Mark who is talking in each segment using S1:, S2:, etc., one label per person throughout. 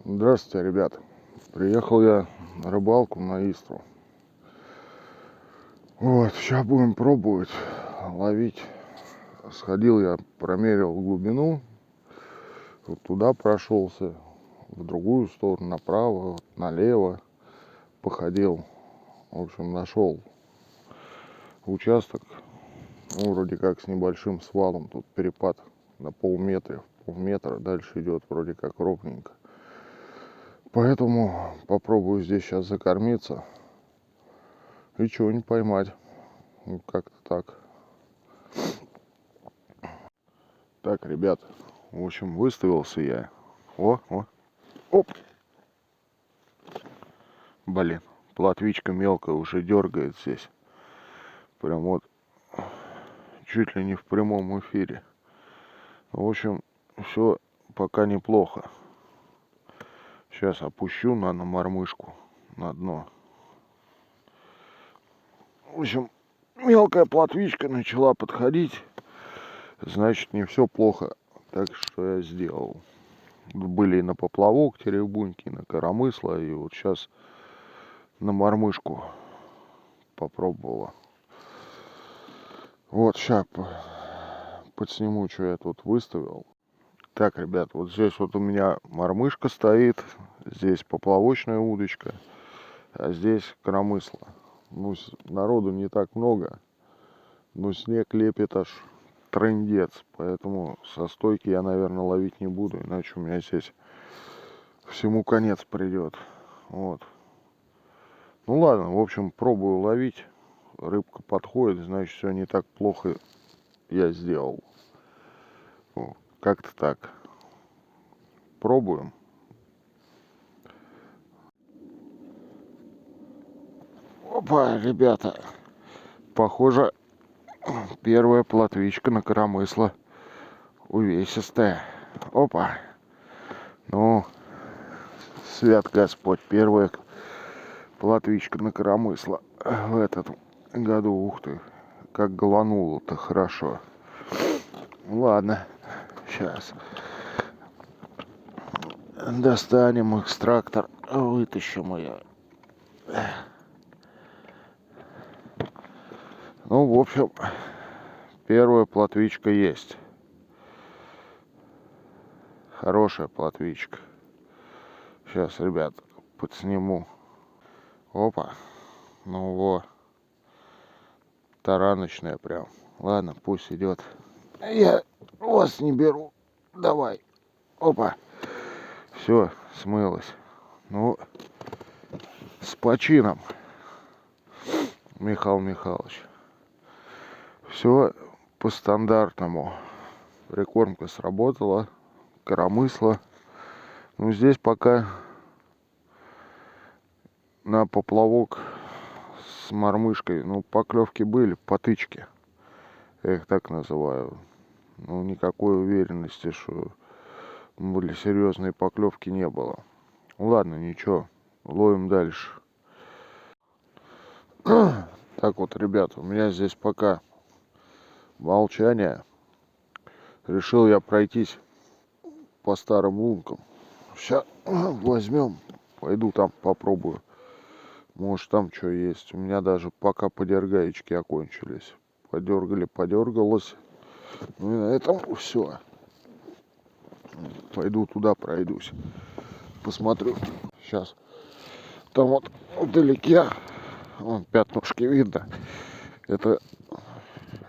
S1: Здравствуйте, ребят. Приехал я на рыбалку на Истру. Вот, сейчас будем пробовать ловить. Сходил я, промерил глубину. Вот туда прошелся, в другую сторону, направо, вот, налево. Походил. В общем, нашел участок. Ну, вроде как с небольшим свалом. Тут перепад на полметра. Дальше идет вроде как ровненько. Поэтому попробую здесь сейчас закормиться и чего-нибудь поймать. Ну, как-то так. Так, ребят, в общем, выставился я. Оп. Блин, плотвичка мелкая уже дергает здесь. Прям вот чуть ли не в прямом эфире. В общем, все пока неплохо. Сейчас опущу на мормышку на дно. В общем, мелкая плотвичка начала подходить. Значит, не все плохо. Так что я сделал. Были и на поплавок теребуньки, и на коромысло. И вот сейчас на мормышку попробовала. Вот, сейчас подсниму, что я тут выставил. Так, ребят, вот здесь вот у меня мормышка стоит. Здесь поплавочная удочка. А здесь коромысло. Ну, народу не так много. Но снег лепит аж трындец. Поэтому со стойки я, наверное, ловить не буду. Иначе у меня здесь всему конец придет. Вот. Ну ладно, в общем, пробую ловить. Рыбка подходит, значит, все не так плохо я сделал. Как-то так. Пробуем. Опа, ребята. Похоже, первая плотвичка на коромысло. Увесистая. Опа. Ну, свят Господь. Первая плотвичка на коромысло в этом году. Ух ты. Как голануло-то хорошо. Ладно. Сейчас. Достанем экстрактор. Вытащим ее. Ну, в общем, первая плотвичка есть. Хорошая плотвичка. Сейчас, ребят, подсниму. Опа. Ну во. Тараночная прям. Ладно, пусть идет. Я вас не беру. Давай. Опа. Все, смылось. Ну, с почином, Михаил Михайлович. Все по стандартному. Прикормка сработала. Коромысло. Ну, здесь пока на поплавок с мормышкой. Ну, поклевки были, потычки. Я их так называю. Ну, никакой уверенности, что были серьезные поклевки, не было. Ну, ладно, ничего. Ловим дальше. Так вот, ребята, у меня здесь пока молчание. Решил я пройтись по старым лункам. Сейчас возьмем, пойду там попробую. Может, там что есть. У меня даже пока подергаечки окончились. Подергалось. Ну и на этом все. Пойду туда пройдусь. Посмотрю. Сейчас. Там вот вдалеке, вон пятнышки видно. Это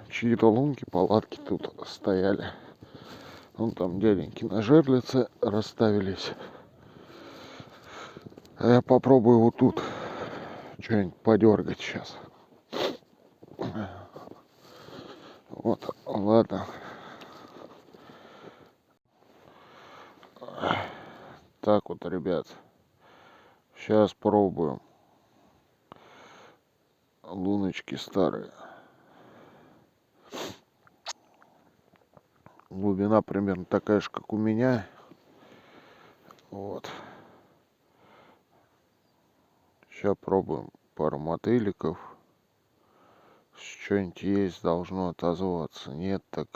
S1: чьи-то лунки, палатки тут стояли. Вон там дяденьки на жерлице расставились. А я попробую вот тут что-нибудь подергать сейчас. Вот, ладно. Так вот, ребят. Сейчас пробуем. Луночки старые. Глубина примерно такая же, как у меня. Вот. Сейчас пробуем пару мотыликов. Что-нибудь есть, должно отозваться. Нет, так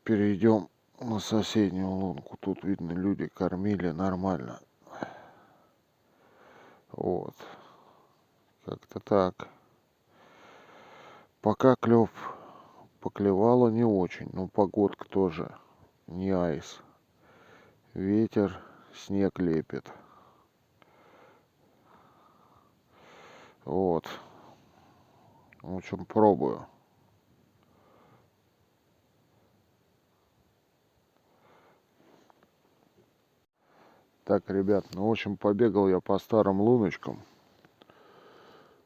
S1: перейдем на соседнюю лунку. Тут, видно, люди кормили нормально. Вот. Как-то так. Пока клев поклевало не очень, но погодка тоже не айс. Ветер, снег лепит. Вот. В общем, пробую. Так, ребят, ну, в общем, побегал я по старым луночкам.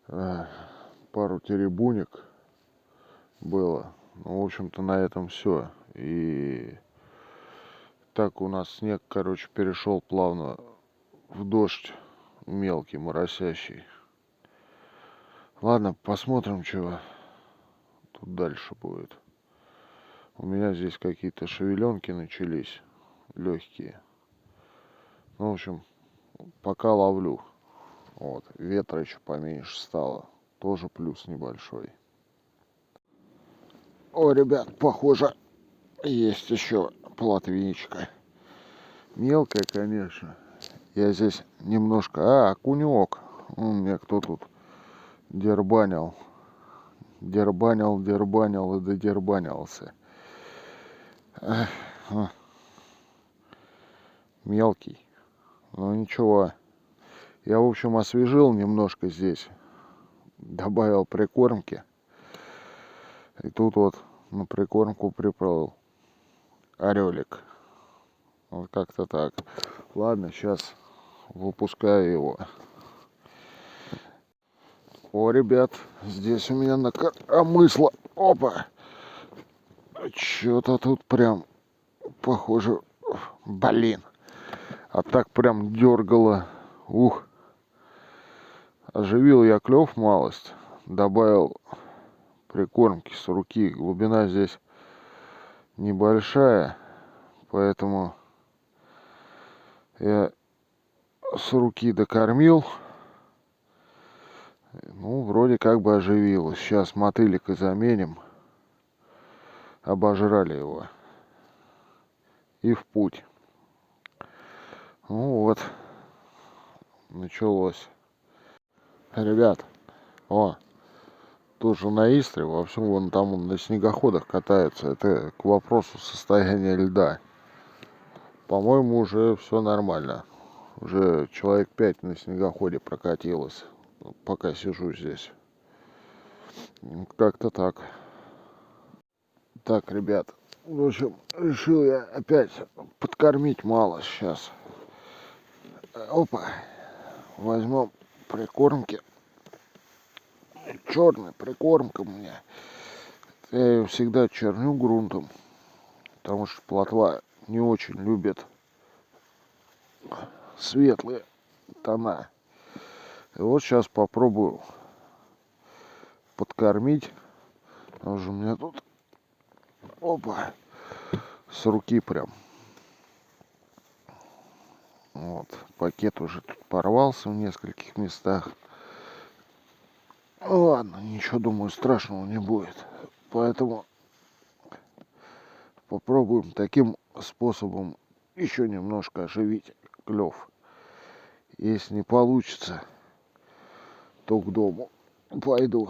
S1: Пару теребунек было. Ну, в общем-то, на этом все. И так у нас снег, короче, перешел плавно в дождь мелкий, моросящий. Ладно, посмотрим, что тут дальше будет. У меня здесь какие-то шевеленки начались, легкие. Ну, в общем, пока ловлю. Вот, ветра еще поменьше стало. Тоже плюс небольшой. О, ребят, похоже, есть еще плотвичка. Мелкая, конечно. Я здесь немножко... окунек. У меня кто тут дербанил. Дербанил и додербанился. Мелкий. Ну ничего. Я, в общем, освежил немножко здесь. Добавил прикормки. И тут вот на прикормку приплыл орелик. Вот как-то так. Ладно, сейчас выпускаю его. О, ребят, здесь у меня накормысло. Опа! Что-то тут прям похоже. Блин. А так прям дергало. Ух. Оживил я клев малость. Добавил прикормки с руки. Глубина здесь небольшая. Поэтому я с руки докормил. Ну, вроде как бы оживилось. Сейчас мотылика заменим. Обожрали его. И в путь. Ну вот. Началось. Ребят. О. Тоже на Истре. В общем, вон там он на снегоходах катается. Это к вопросу состояния льда. По-моему, уже все нормально. Уже человек 5 на снегоходе прокатилось. Пока сижу здесь. Как-то так. Так, ребят. В общем, решил я опять подкормить мало сейчас. Опа. Возьмем прикормки. Черная прикормка у меня. Я ее всегда черню грунтом. Потому что плотва не очень любит светлые тона. И вот сейчас попробую подкормить. Потому что у меня тут, опа, с руки прям. Вот, пакет уже тут порвался в нескольких местах. Ладно, ничего, думаю, страшного не будет. Поэтому попробуем таким способом еще немножко оживить клев. Если не получится, то к дому пойду.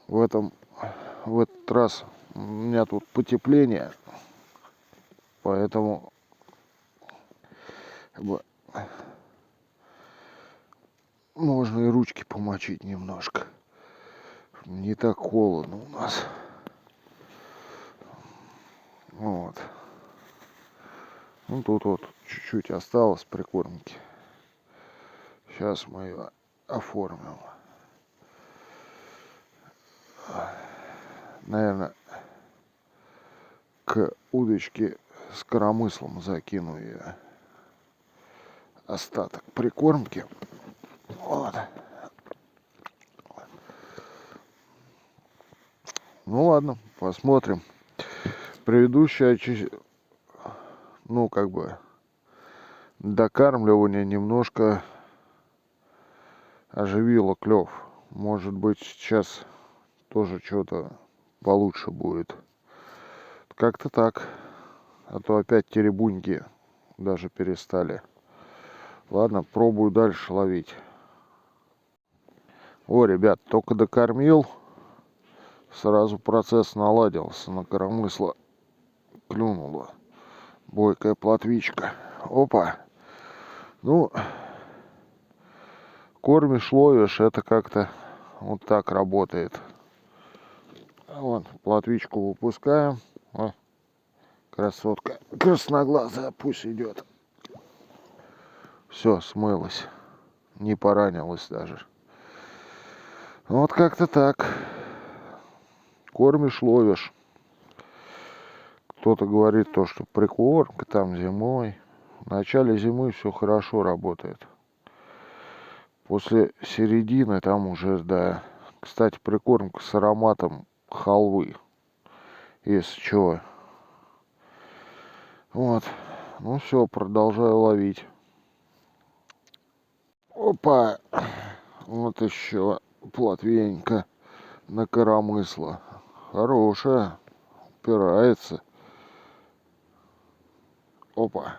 S1: В этот раз у меня тут потепление, поэтому можно и ручки помочить немножко. Не так холодно у нас. Вот. Ну тут вот чуть-чуть осталось прикормки. Сейчас мы ее оформим. Наверное, к удочке с коромыслом закину я остаток прикормки. Вот. Ну ладно, посмотрим. Предыдущее, ну как бы, докармливание немножко оживило клев. Может быть, сейчас тоже что-то получше будет. как-то так. А то опять теребуньки даже перестали. Ладно, пробую дальше ловить. О, ребят, только докормил. Сразу процесс наладился. На коромысло клюнула бойкая плотвичка. Опа. Ну, кормишь, ловишь, это как-то вот так работает. Вот, плотвичку выпускаем. О, красотка красноглазая, пусть идет. Все, смылась. Не поранилась даже. Вот как-то так. Кормишь, ловишь. Кто-то говорит то, что прикормка там зимой. В начале зимы все хорошо работает. После середины там уже, да. Кстати, прикормка с ароматом халвы. Если чего. Вот. Ну все, продолжаю ловить. Опа. Вот еще плотвенько на коромысло. Хорошая. Упирается. Опа.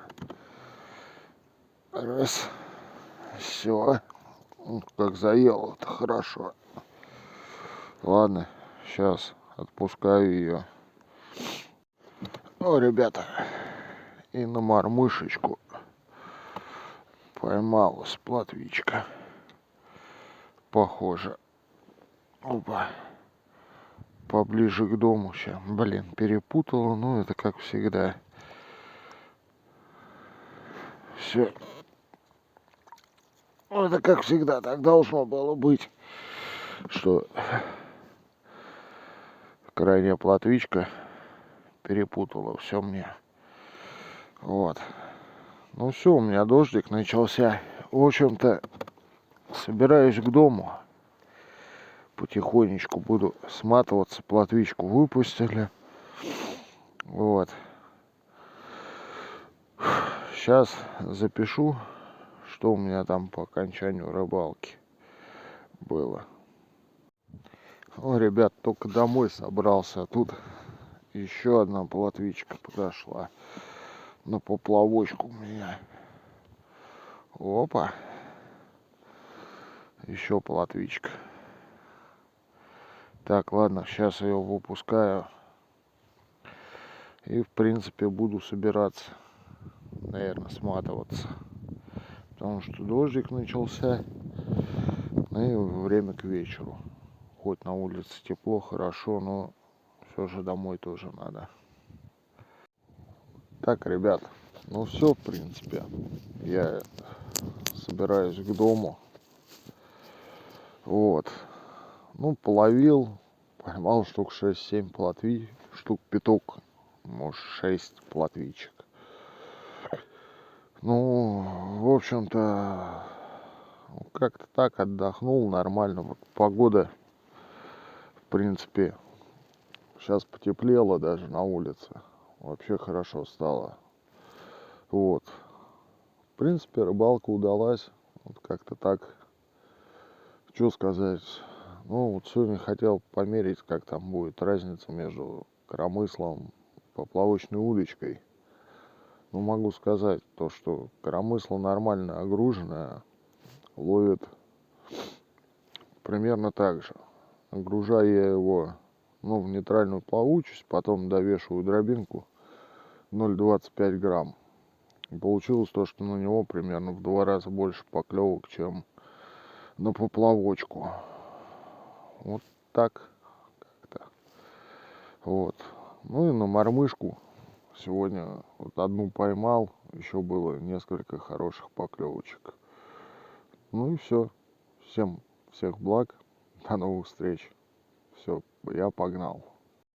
S1: Раз. Все. Как заело, это хорошо. Ладно, сейчас отпускаю ее. О, ребята, и на мормышечку поймалась плотвичка. Похоже. Опа. Поближе к дому сейчас. Блин, перепутала, ну это как всегда. Все. Это как всегда, так должно было быть. Что крайняя плотвичка перепутала все мне. Вот. Ну все, у меня дождик начался. В общем-то, собираюсь к дому. Потихонечку буду сматываться. Плотвичку выпустили. Вот. Сейчас запишу, что у меня там по окончанию рыбалки было. О, ребят, только домой собрался. Тут еще одна плотвичка подошла. На поплавочку у меня. Опа. Еще плотвичка. Так, ладно, сейчас ее выпускаю. И, в принципе, буду собираться, наверное, сматываться. Потому что дождик начался. Ну и время к вечеру. Хоть на улице тепло, хорошо, но все же домой тоже надо. Так, ребят, ну все, в принципе. Я собираюсь к дому. Вот. Ну, половил. Поймал штук 6-7 плотвичек. Штук пяток, может, 6 плотвичек. Ну, в общем-то, как-то так отдохнул нормально. Вот погода, в принципе, сейчас потеплело даже на улице. Вообще хорошо стало. Вот. В принципе, рыбалка удалась. Вот как-то так. Что сказать? Ну, вот сегодня хотел померить, как там будет разница между коромыслом и поплавочной удочкой. Ну, могу сказать то, что коромысло нормально огруженное ловит примерно так же. Огружаю я его, ну, в нейтральную плавучесть, потом довешиваю дробинку 0,25 грамм. И получилось то, что на него примерно в 2 раза больше поклевок, чем на поплавочку. Вот так как-то. Вот. Ну и на мормышку сегодня вот одну поймал, еще было несколько хороших поклевочек. Ну и все. Всем всех благ. До новых встреч. Все, я погнал.